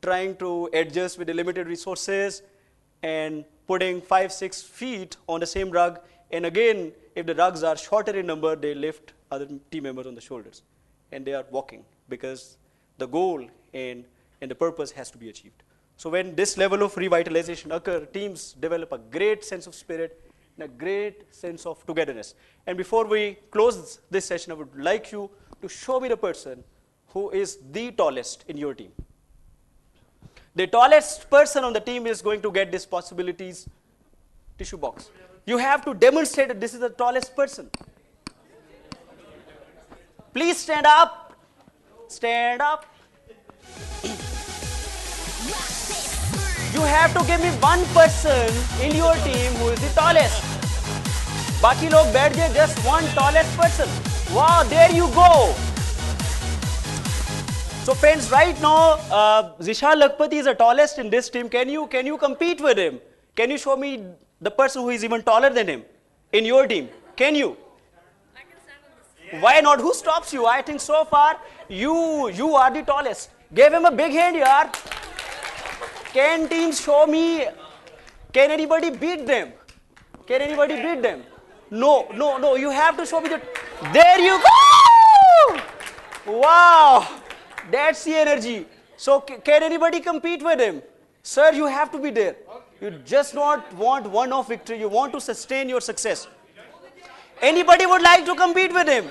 trying to adjust with the limited resources and putting 5-6 feet on the same rug. And again, if the rugs are shorter in number, they lift other team members on the shoulders. And they are walking because the goal and the purpose has to be achieved. So when this level of revitalization occurs, teams develop a great sense of spirit and a great sense of togetherness. And before we close this session, I would like you to show me the person who is the tallest in your team. The tallest person on the team is going to get this possibilities tissue box. You have to demonstrate that this is the tallest person. Please stand up. Stand up. You have to give me one person in your team who is the tallest. Baki log baith jaye, just one tallest person. Wow, there you go. So friends, right now, Zishal Lakhpati is the tallest in this team. Can you compete with him? Can you show me the person who is even taller than him in your team? Can you? I can stand on this. Why not? Who stops you? I think so far, you are the tallest. Give him a big hand, yaar. Can teams show me? Can anybody beat them? Can anybody beat them? No. You have to show me the. There you go! Wow, that's the energy. So can anybody compete with him? Sir, you have to be there. You just not want one-off victory. You want to sustain your success. Anybody would like to compete with him?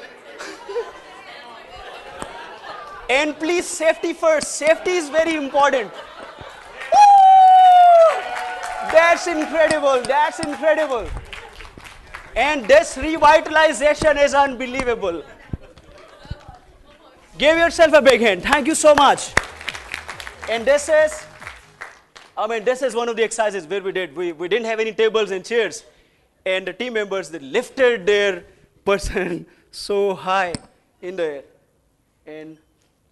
And please, safety first. Safety is very important. That's incredible. That's incredible. And this revitalization is unbelievable. Give yourself a big hand. Thank you so much. And this is one of the exercises where we didn't have any tables and chairs. And the team members, they lifted their person so high in the air. And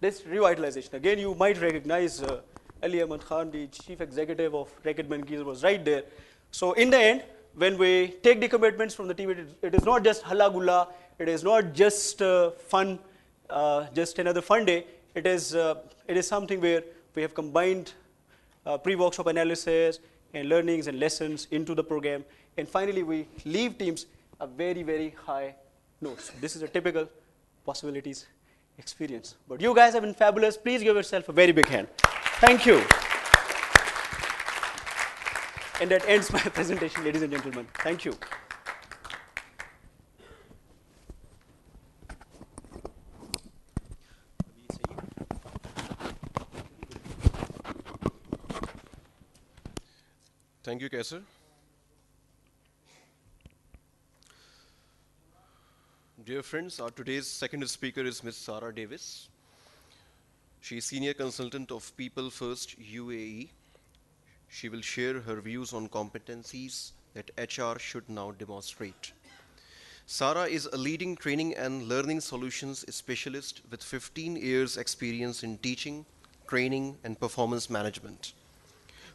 this revitalization, again, you might recognize Ali Ahmad Khan, the chief executive of Reckitt Benckiser, was right there. So in the end, when we take the commitments from the team, it is not just halla gulla, it is not just fun, just another fun day. It is something where we have combined pre-workshop analysis and learnings and lessons into the program. And finally, we leave teams a very, very high note. So this is a typical possibilities experience. But you guys have been fabulous. Please give yourself a very big hand. Thank you. And that ends my presentation, ladies and gentlemen. Thank you. Thank you, Kaisar. Dear friends, our today's second speaker is Ms. Sarah Davis. She is Senior Consultant of People First UAE. She will share her views on competencies that HR should now demonstrate. Sarah is a leading training and learning solutions specialist with 15 years experience in teaching, training, and performance management.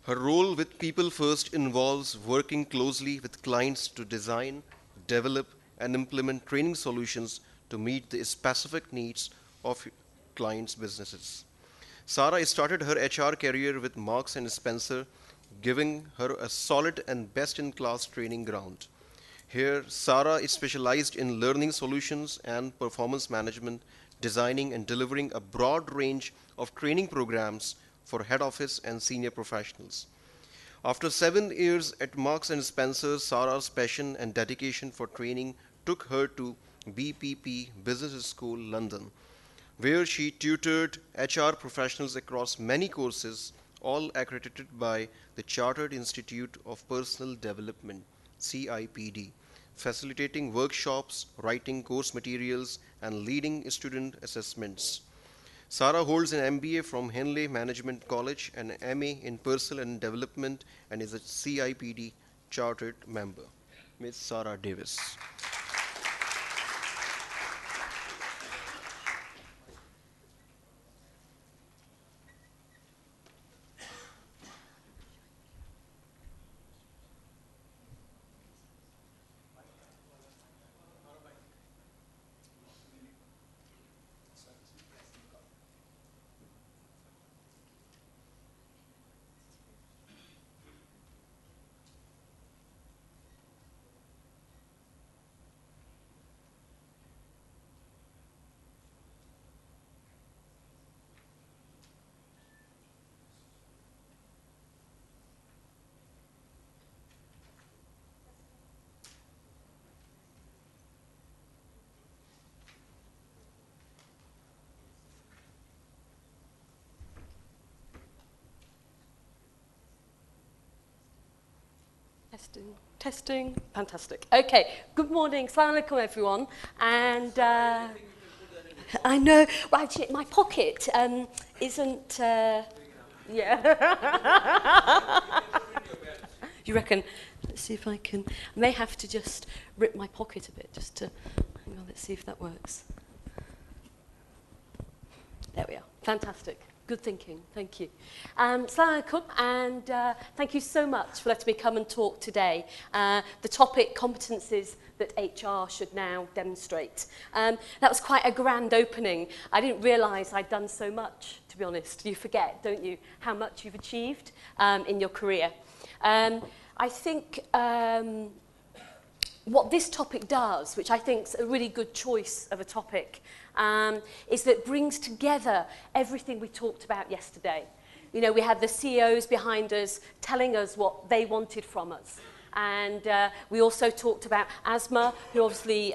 Her role with People First involves working closely with clients to design, develop, and implement training solutions to meet the specific needs of clients' businesses. Sarah started her HR career with Marks & Spencer, giving her a solid and best-in-class training ground. Here, Sarah is specialized in learning solutions and performance management, designing and delivering a broad range of training programs for head office and senior professionals. After 7 years at Marks & Spencer, Sarah's passion and dedication for training took her to BPP Business School, London, where she tutored HR professionals across many courses, all accredited by the Chartered Institute of Personal Development, CIPD, facilitating workshops, writing course materials, and leading student assessments. Sarah holds an MBA from Henley Management College and an MA in Personal Development and is a CIPD chartered member. Ms. Sarah Davis. Testing, testing. Fantastic. Okay, good morning. Assalamu alaikum, everyone. And I know, well, actually, my pocket isn't, yeah. You reckon? Let's see if I can, I may have to just rip my pocket a bit, just to, hang on, let's see if that works. There we are. Fantastic. Good thinking. Thank you. Assalamu alaikum, and thank you so much for letting me come and talk today. The topic, competencies that HR should now demonstrate. That was quite a grand opening. I didn't realise I'd done so much, to be honest. You forget, don't you, how much you've achieved in your career. I think what this topic does, which I think is a really good choice of a topic, is that it brings together everything we talked about yesterday. You know, we had the CEOs behind us telling us what they wanted from us. And we also talked about Asma, who obviously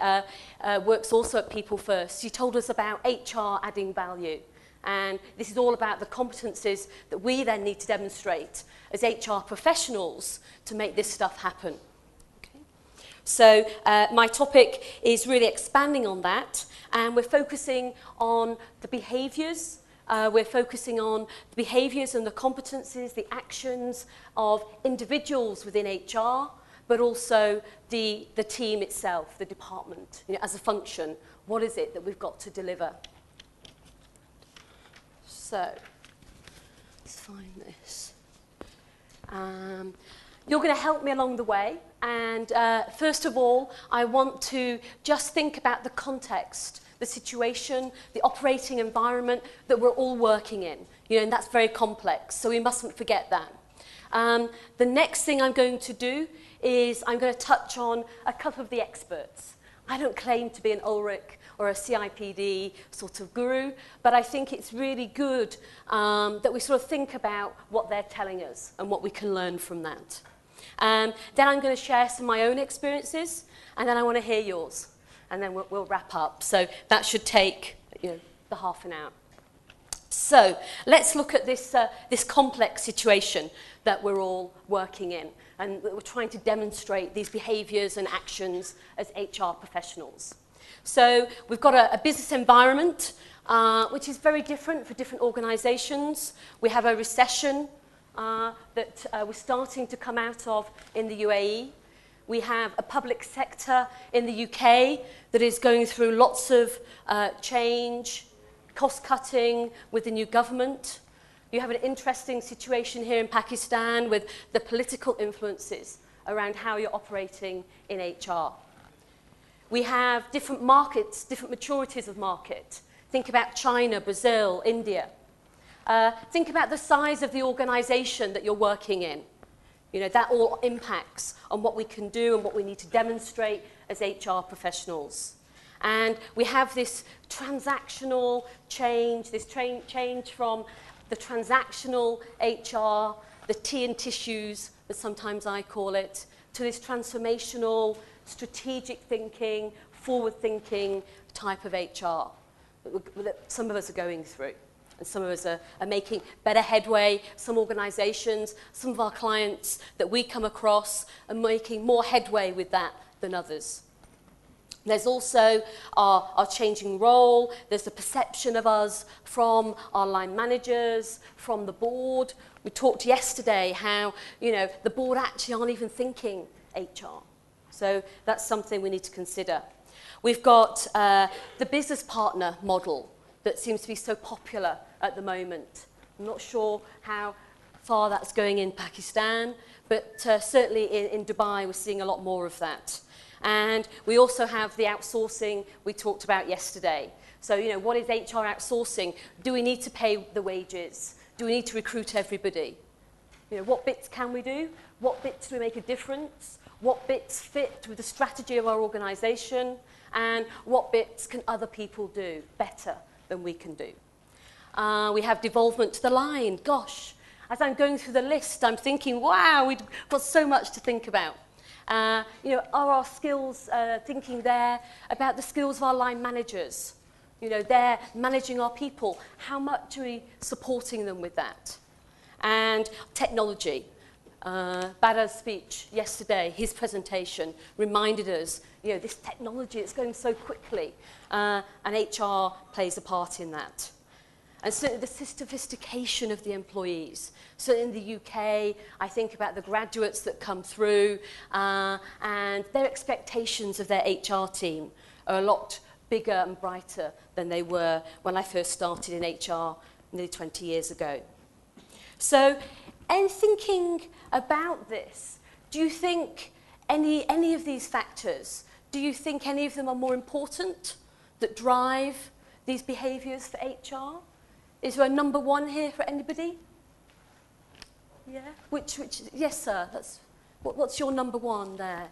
works also at People First. She told us about HR adding value. And this is all about the competencies that we then need to demonstrate as HR professionals to make this stuff happen. So my topic is really expanding on that, and we're focusing on the behaviours. We're focusing on the behaviours and the competencies, the actions of individuals within HR, but also the team itself, the department, you know, as a function. What is it that we've got to deliver? So let's find this. You're going to help me along the way. And first of all, I want to just think about the context, the situation, the operating environment that we're all working in. You know, and that's very complex, so we mustn't forget that. The next thing I'm going to do is I'm going to touch on a couple of the experts. I don't claim to be an Ulrich or a CIPD sort of guru, but I think it's really good that we sort of think about what they're telling us and what we can learn from that. Then I'm going to share some of my own experiences, and then I want to hear yours, and then we'll wrap up. So that should take, you know, the half an hour. So let's look at this, this complex situation that we're all working in, and we're trying to demonstrate these behaviours and actions as HR professionals. So we've got a business environment which is very different for different organisations. We have a recession that we're starting to come out of in the UAE. We have a public sector in the UK that is going through lots of change, cost-cutting with the new government. You have an interesting situation here in Pakistan with the political influences around how you're operating in HR. We have different markets, different maturities of market. Think about China, Brazil, India. Think about the size of the organisation that you're working in. You know, that all impacts on what we can do and what we need to demonstrate as HR professionals. And we have this transactional change, this change from the transactional HR, the tea and tissues, as sometimes I call it, to this transformational, strategic thinking, forward-thinking type of HR that some of us are going through. And some of us are making better headway. Some organisations, some of our clients that we come across are making more headway with that than others. There's also our changing role. There's the perception of us from our line managers, from the board. We talked yesterday how, you know, the board actually aren't even thinking HR. So that's something we need to consider. We've got the business partner model that seems to be so popular at the moment. I'm not sure how far that's going in Pakistan, but certainly in Dubai we're seeing a lot more of that. And we also have the outsourcing we talked about yesterday. So, you know, what is HR outsourcing? Do we need to pay the wages? Do we need to recruit everybody? You know, what bits can we do? What bits do we make a difference? What bits fit with the strategy of our organisation? And what bits can other people do better than we can do? We have devolvement to the line. Gosh, as I'm going through the list, I'm thinking, wow, we've got so much to think about. You know, are our skills, thinking there about the skills of our line managers? You know, they're managing our people. How much are we supporting them with that? And technology. Bada's speech yesterday, his presentation, reminded us, you know, this technology is going so quickly, and HR plays a part in that. And certainly the sophistication of the employees. So in the UK, I think about the graduates that come through, and their expectations of their HR team are a lot bigger and brighter than they were when I first started in HR nearly 20 years ago. So, in thinking about this, do you think any of these factors, do you think any of them are more important that drive these behaviours for HR? Is there a number one here for anybody? Yeah? Which yes, sir. What's your number one there?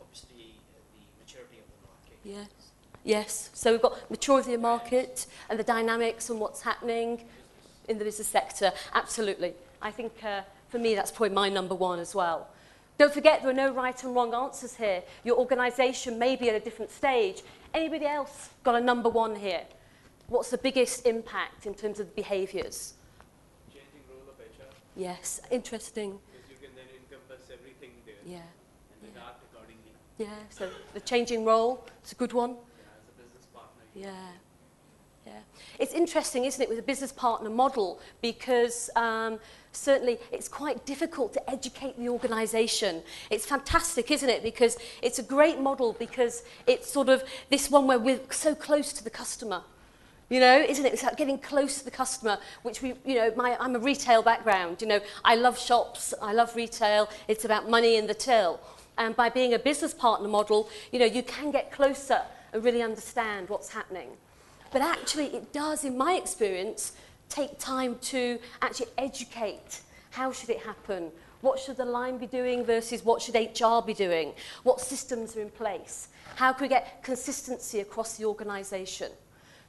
Obviously, the maturity of the market. Yes. Yes. So we've got maturity of the market and the dynamics and what's happening in the business sector. Absolutely. I think for me that's probably my number one as well. Don't forget there are no right and wrong answers here. Your organisation may be at a different stage. Anybody else got a number one here? What's the biggest impact in terms of the behaviours? Changing role of HR. Yes, interesting. Because you can then encompass everything there. Yeah. And adapt accordingly. Yeah, so the changing role, it's a good one. Yeah, as a business partner. Yeah. Yeah. It's interesting, isn't it, with a business partner model, because certainly it's quite difficult to educate the organisation. It's fantastic, isn't it, because it's a great model because it's sort of this one where we're so close to the customer. You know, isn't it? It's like getting close to the customer, which we, you know, I'm a retail background. You know, I love shops, I love retail. It's about money in the till. And by being a business partner model, you know, you can get closer and really understand what's happening. But actually, it does, in my experience, take time to actually educate. How should it happen? What should the line be doing versus what should HR be doing? What systems are in place? How can we get consistency across the organisation?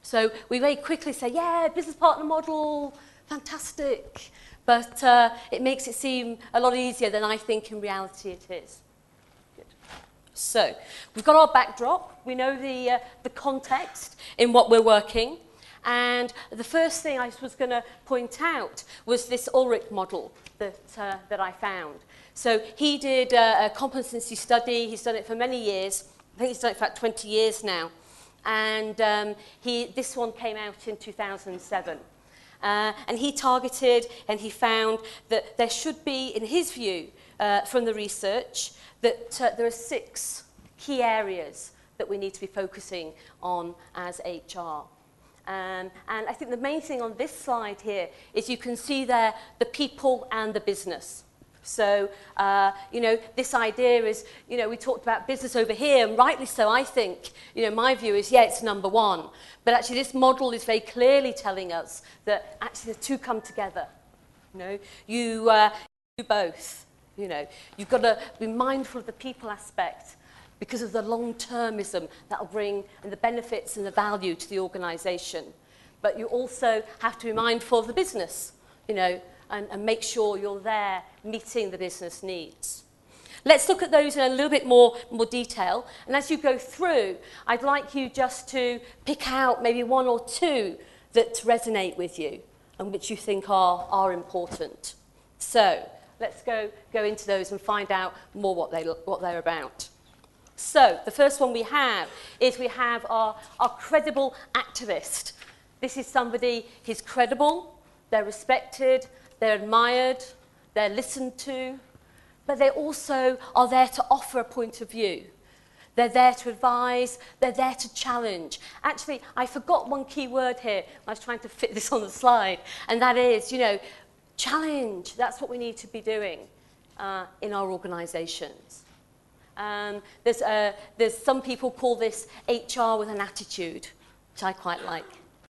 So we very quickly say, yeah, business partner model, fantastic. But it makes it seem a lot easier than I think in reality it is. Good. So we've got our backdrop. We know the context in what we're working. And the first thing I was going to point out was this Ulrich model that I found. So he did a competency study. He's done it for many years. I think he's done it for about 20 years now. And this one came out in 2007. And he targeted and he found that there should be, in his view, from the research, that there are 6 key areas that we need to be focusing on as HR. And I think the main thing on this slide here is you can see there the people and the business. So, you know, this idea is, you know, we talked about business over here, and rightly so, I think, you know, my view is, yeah, it's number one. But actually, this model is very clearly telling us that actually the two come together. You know, you do both. You know, you've got to be mindful of the people aspect because of the long-termism that'll bring and the benefits and the value to the organisation. But you also have to be mindful of the business, you know, and make sure you're there meeting the business needs. Let's look at those in a little bit more detail. And as you go through, I'd like you just to pick out maybe 1 or 2 that resonate with you and which you think are important. So let's go into those and find out more what they're about. So the first one we have is our credible activist. This is somebody, he's credible, they're respected, they're admired, they're listened to, but they also are there to offer a point of view. They're there to advise, they're there to challenge. Actually, I forgot one key word here. I was trying to fit this on the slide, and that is, you know, challenge. That's what we need to be doing in our organisations. There's some people call this HR with an attitude, which I quite like.